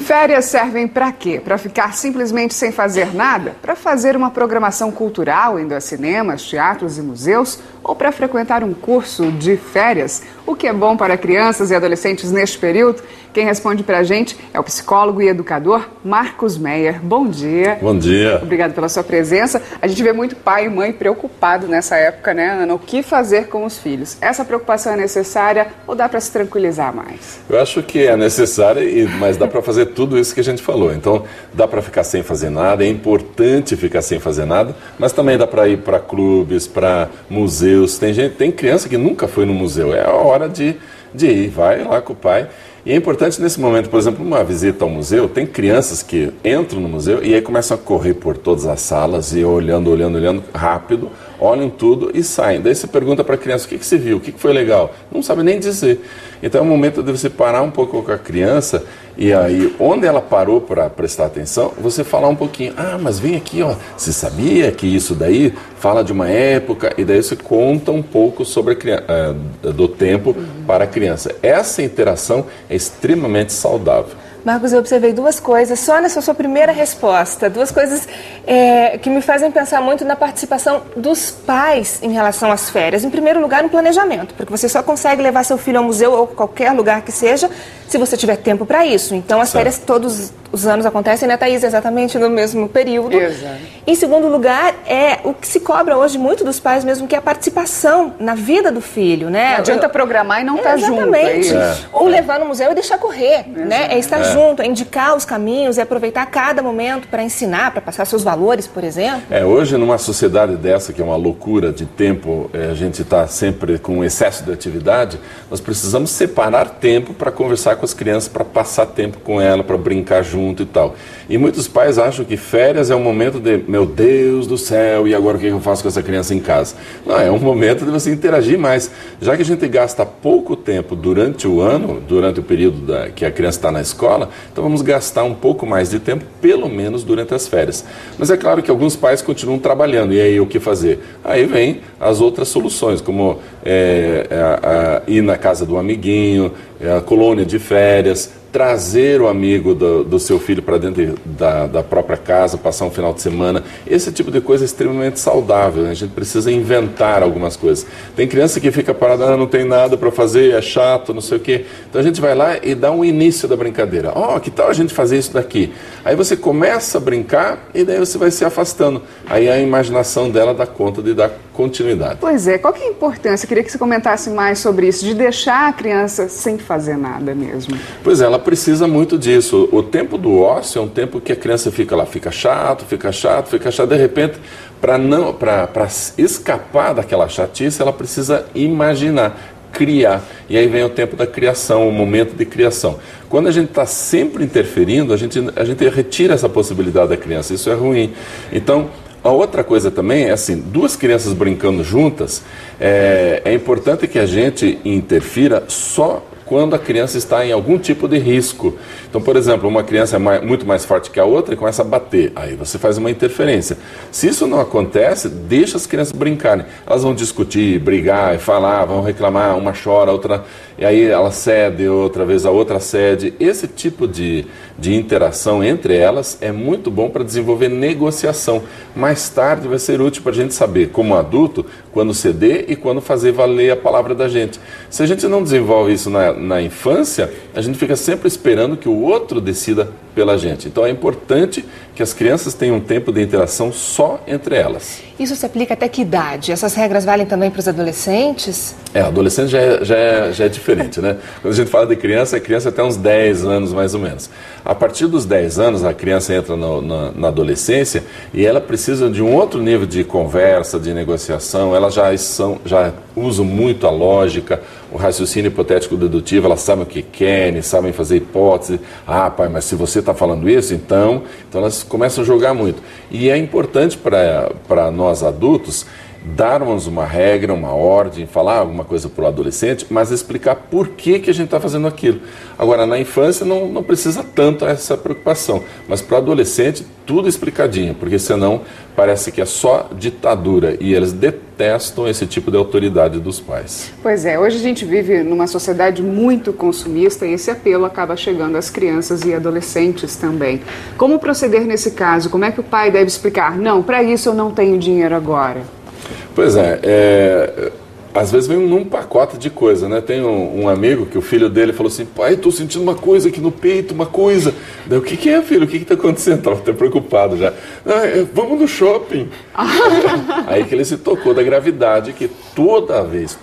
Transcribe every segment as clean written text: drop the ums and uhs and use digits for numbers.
Férias servem para quê? Para ficar simplesmente sem fazer nada? Para fazer uma programação cultural, indo a cinemas, teatros e museus? Ou para frequentar um curso de férias? O que é bom para crianças e adolescentes neste período? Quem responde para a gente é o psicólogo e educador Marcos Meyer. Bom dia. Bom dia. Obrigado pela sua presença. A gente vê muito pai e mãe preocupado nessa época, né, Ana? O que fazer com os filhos? Essa preocupação é necessária ou dá para se tranquilizar mais? Eu acho que é necessária, mas dá para fazer tudo isso que a gente falou. Então, dá para ficar sem fazer nada, é importante ficar sem fazer nada, mas também dá para ir para clubes, para museus. Tem criança que nunca foi no museu, é a hora de ir, vai lá com o pai. E é importante nesse momento, por exemplo, uma visita ao museu, tem crianças que entram no museu e aí começam a correr por todas as salas e olhando rápido, olham tudo e saem. Daí você pergunta para a criança o que você viu, o que foi legal, não sabe nem dizer. Então é o momento de você parar um pouco com a criança e aí, onde ela parou para prestar atenção, você falar um pouquinho, mas vem aqui, ó, você sabia que isso daí fala de uma época, e daí você conta um pouco sobre do tempo para a criança. Essa interação é extremamente saudável. Marcos, eu observei duas coisas, só nessa sua primeira resposta, duas coisas que me fazem pensar muito na participação dos pais em relação às férias. Em primeiro lugar, no planejamento, porque você só consegue levar seu filho ao museu ou qualquer lugar que seja, se você tiver tempo para isso. Então, as férias todos os anos acontecem, né, Thaís? Exatamente no mesmo período. Exato. Em segundo lugar, é o que se cobra hoje muito dos pais mesmo, que é a participação na vida do filho, né? Não adianta programar e não estar junto. Exatamente. Ou levar no museu e deixar correr, né? É estar junto, é indicar os caminhos, é aproveitar cada momento para ensinar, para passar seus valores, por exemplo. Hoje, numa sociedade dessa, que é uma loucura de tempo, a gente está sempre com excesso de atividade, nós precisamos separar tempo para conversar com as crianças, para passar tempo com ela, para brincar junto e tal. E muitos pais acham que férias é um momento de, meu Deus do céu, e agora o que eu faço com essa criança em casa? Não, é um momento de você interagir mais. Já que a gente gasta pouco tempo durante o ano, durante o período que a criança está na escola, então vamos gastar um pouco mais de tempo, pelo menos durante as férias. Mas é claro que alguns pais continuam trabalhando, e aí o que fazer? Aí vem as outras soluções, como ir na casa do amiguinho, a colônia de férias, trazer o amigo do seu filho para dentro da própria casa, passar um final de semana. Esse tipo de coisa é extremamente saudável, né? A gente precisa inventar algumas coisas. Tem criança que fica parada, não tem nada para fazer, é chato, não sei o quê. Então a gente vai lá e dá um início da brincadeira. Que tal a gente fazer isso daqui? Aí você começa a brincar e daí você vai se afastando. Aí a imaginação dela dá conta de dar continuidade. Pois é, qual que é a importância? Eu queria que você comentasse mais sobre isso, de deixar a criança sem fazer nada mesmo. Pois é, ela precisa muito disso. O tempo do ócio é um tempo que a criança fica lá, fica chato, de repente, para escapar daquela chatice, ela precisa imaginar, criar. E aí vem o tempo da criação, o momento de criação. Quando a gente está sempre interferindo, a gente retira essa possibilidade da criança, isso é ruim. Então, a outra coisa também é assim, duas crianças brincando juntas, é importante que a gente interfira só quando a criança está em algum tipo de risco. Então, por exemplo, uma criança é muito mais forte que a outra e começa a bater. Aí você faz uma interferência. Se isso não acontece, deixa as crianças brincarem. Elas vão discutir, brigar, falar, vão reclamar, uma chora, outra... E aí ela cede, outra vez a outra cede. Esse tipo de interação entre elas é muito bom para desenvolver negociação. Mais tarde vai ser útil para a gente saber, como adulto, quando ceder e quando fazer valer a palavra da gente. Se a gente não desenvolve isso na infância, a gente fica sempre esperando que o outro decida pela gente. Então é importante que as crianças tenham um tempo de interação só entre elas. Isso se aplica até que idade? Essas regras valem também para os adolescentes? Adolescente já é diferente, né? Quando a gente fala de criança, é criança até uns 10 anos mais ou menos. A partir dos 10 anos, a criança entra na adolescência e ela precisa de um outro nível de conversa, de negociação. Elas já usam muito a lógica, o raciocínio hipotético dedutivo, elas sabem o que querem, sabem fazer hipótese. Pai, mas se você está falando isso, então elas começam a jogar muito. E é importante para nós adultos darmos uma regra, uma ordem, falar alguma coisa para o adolescente, mas explicar por que a gente está fazendo aquilo. Agora, na infância não precisa tanto essa preocupação, mas para o adolescente tudo explicadinho, porque senão parece que é só ditadura e eles detestam esse tipo de autoridade dos pais. Pois é, hoje a gente vive numa sociedade muito consumista e esse apelo acaba chegando às crianças e adolescentes também. Como proceder nesse caso? Como é que o pai deve explicar? Não, para isso eu não tenho dinheiro agora. Pois é, às vezes vem num pacote de coisa, né? Tem um amigo que o filho dele falou assim, pai, estou sentindo uma coisa aqui no peito, uma coisa. Daí, o que é, filho? O que está acontecendo? Estava até preocupado já. Vamos no shopping. Aí que ele se tocou da gravidade, que toda vez,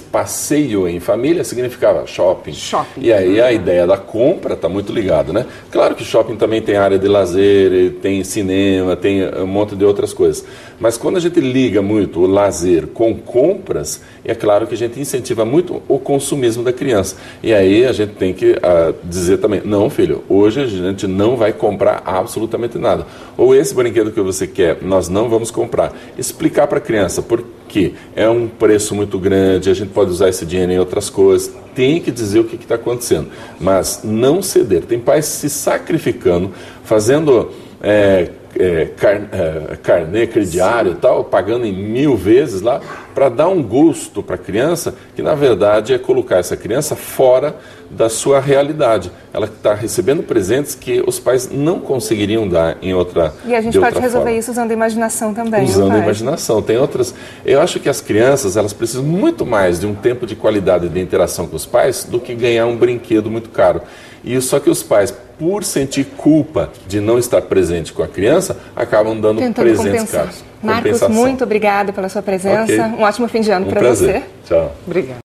passeio em família significava shopping. E aí a ideia da compra está muito ligada, né? Claro que shopping também tem área de lazer, tem cinema, tem um monte de outras coisas. Mas quando a gente liga muito o lazer com compras, é claro que a gente incentiva muito o consumismo da criança. E aí a gente tem que dizer também, não, filho, hoje a gente não vai comprar absolutamente nada. Ou esse brinquedo que você quer, nós não vamos comprar. Explicar para a criança por quê. É um preço muito grande, a gente pode usar esse dinheiro em outras coisas. Tem que dizer o que está acontecendo. Mas não ceder. Tem pais se sacrificando, fazendo carnê, crediário e tal, pagando em 1000 vezes lá, para dar um gosto para a criança, que na verdade é colocar essa criança fora da sua realidade. Ela está recebendo presentes que os pais não conseguiriam dar em outra forma. E a gente pode resolver isso usando a imaginação também. Usando a imaginação. Tem outras... Eu acho que as crianças, elas precisam muito mais de um tempo de qualidade de interação com os pais do que ganhar um brinquedo muito caro. E só que os pais, por sentir culpa de não estar presente com a criança, acabam dando presentes caros. Marcos, muito obrigada pela sua presença. Okay. Um ótimo fim de ano para você. Tchau. Obrigada.